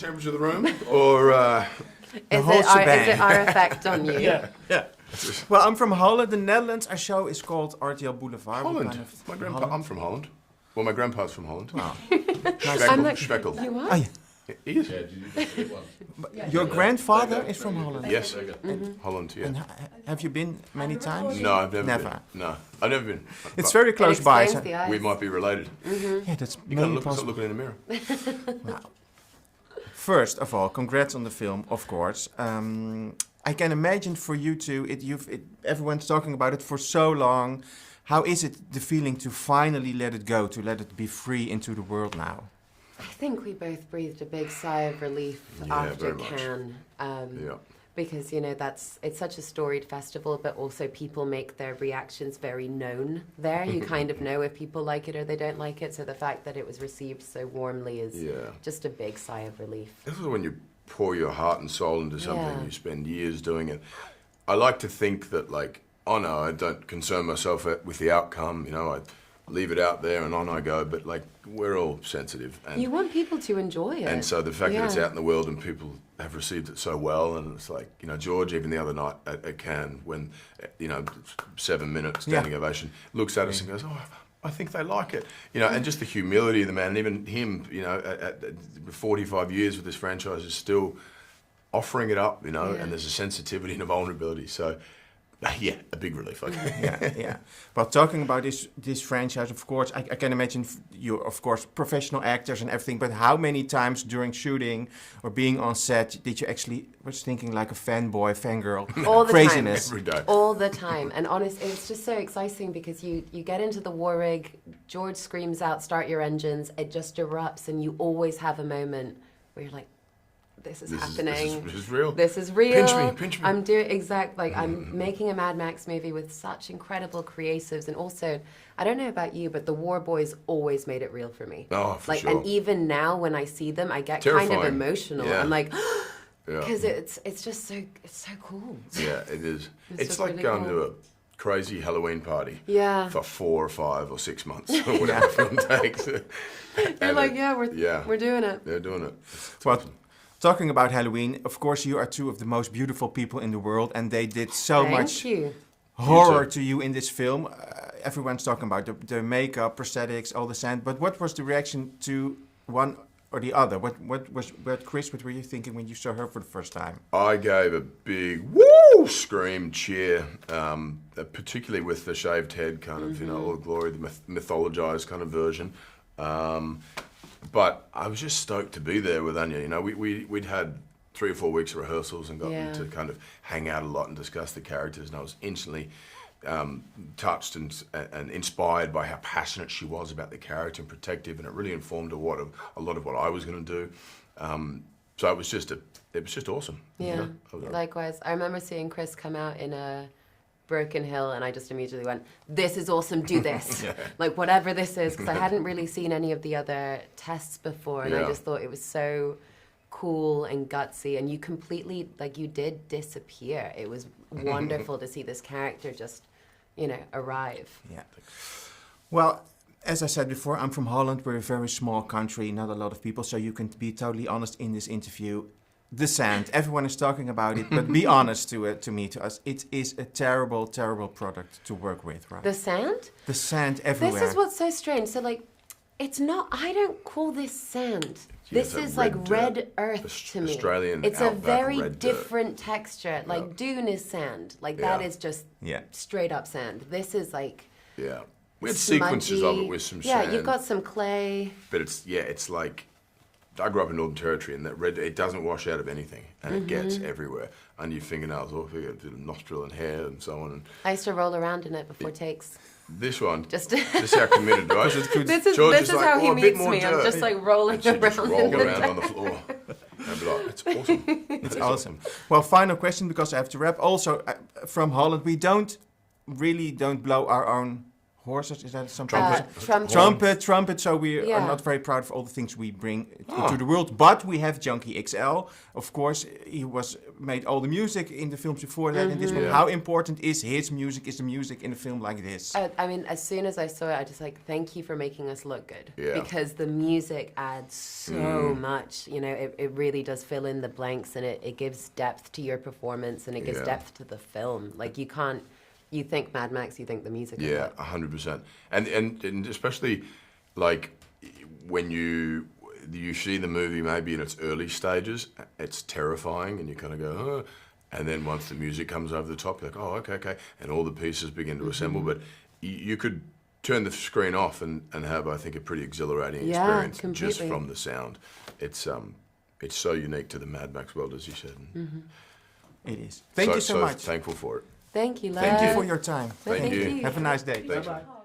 temperature of the room, or Is it our effect on you? Yeah. Well, I'm from Holland, the Netherlands. Our show is called RTL Boulevard. Holland. I'm from Holland. Well, my grandpa's from Holland. Wow. Schweckel. You are? Oh, yeah. He is. Your grandfather is from Holland? Yes. Holland, yeah. And have you been many times? No, I've never Never. been. No, I've never been. It's But very close by. Explains So the eyes. we might be related. yeah, that's You maybe can't look, stop possible. looking in the mirror. Wow. First of all, congrats on the film, of course. I can imagine for you two, everyone's talking about it for so long. How is it, the feeling to finally let it go, to let it be free into the world now? I think we both breathed a big sigh of relief Yeah, after very much. Cannes. Yeah. Because, it's such a storied festival, but also people make their reactions very known there. You kind of know if people like it or they don't like it. So the fact that it was received so warmly is just a big sigh of relief. This is when you pour your heart and soul into something, Yeah. you spend years doing it. I like to think that, I don't concern myself with the outcome, I leave it out there and on I go, but we're all sensitive. And, You want people to enjoy it. and so the fact that it's Yeah. out in the world and people have received it so well, and it's George, even the other night at Cannes, when, 7 minutes standing ovation, looks at us and goes, I think they like it. And just the humility of the man, and even him, at 45 years with this franchise is still offering it up, and there's a sensitivity and a vulnerability. So, a big relief. Yeah. Well, talking about this franchise, of course, I can imagine you're, of course, professional actors and everything, but how many times during shooting or being on set did you actually was thinking like a fanboy, fangirl, All the craziness? time. Every day. All the time. And honestly, it's just so exciting because you get into the war rig, George screams out, start your engines, it just erupts, and you always have a moment where you're like, this is happening. This is real. This is real. Pinch me. I'm doing I'm making a Mad Max movie with such incredible creatives, and also, I don't know about you, but the War Boys always made it real for me. Oh, for sure. And even now when I see them, I get Terrifying. kind of emotional. Yeah. I'm like, Yeah. because it's just so cool. Yeah, it is. It's just like really going cool. to a crazy Halloween party Yeah. for 4 or 5 or 6 months, or whatever the film takes. You're like, we're doing it. They're doing it. Well, talking about Halloween, of course, you are two of the most beautiful people in the world, and they did so Thank much you. horror You too. to you in this film. Everyone's talking about the makeup, prosthetics, all the sand. But what was the reaction to one or the other? Chris, what were you thinking when you saw her for the first time? I gave a big woo scream cheer, particularly with the shaved head kind of, all the glory, the mythologized kind of version. But I was just stoked to be there with Anya. We'd had 3 or 4 weeks of rehearsals and gotten to kind of hang out a lot and discuss the characters, and I was instantly touched and inspired by how passionate she was about the character and protective, and it really informed a lot of what I was going to do. So it was just awesome. Yeah, likewise. I remember seeing Chris come out in a Broken Hill, and I just immediately went, this is awesome, do this. Like, whatever this is, because I hadn't really seen any of the other tests before, and I just thought it was so cool and gutsy, and you completely, you did disappear. It was wonderful to see this character just, arrive. Yeah. Well, as I said before, I'm from Holland. We're a very small country, not a lot of people, so you can be totally honest in this interview. The sand, everyone is talking about it, but be honest to us. It is a terrible, terrible product to work with, right? The sand? The sand everywhere. This is what's so strange. So, it's not, I don't call this sand. This is like red earth to me. Australian it's a outback very red different texture. Dune is sand. That is just straight up sand. This is Yeah. We had smudgy. sequences of it with some sand. Yeah, you've got some clay. But it's like, I grew up in Northern Territory, and that red, it doesn't wash out of anything, and it gets everywhere. Under your fingernails, or your nostril and hair and so on. And I used to roll around in it before takes. this one, Just this is how committed I was. This is George this is like, how he a bit meets more me. I'm dirt. just rolling And she'd around. just roll around on the floor. And be like, it's awesome. It's awesome. Well, final question, because I have to wrap. Also, from Holland, we don't blow our own horses. Is that something? Trumpet. So we are not very proud of all the things we bring to the world. But we have Junkie XL. Of course, he made all the music in the films before that. And this one, how important is his music? Is the music in a film like this? I mean, as soon as I saw it, I just thank you for making us look good. Yeah. Because the music adds so much. You know, it really does fill in the blanks, and it gives depth to your performance, and it gives depth to the film. Like, you can't. You think Mad Max, you think the music. Yeah, 100%. And especially, like, when you see the movie maybe in its early stages, it's terrifying, and you kind of go, oh. And then once the music comes over the top, you're like, oh, okay. And all the pieces begin to assemble. But you could turn the screen off and have, I think, a pretty exhilarating experience just from the sound. It's so unique to the Mad Max world, as you said. It is. Thank you so much. Thankful for it. Thank you, Les. Thank you for your time. Thank you. Have a nice day. Bye-bye.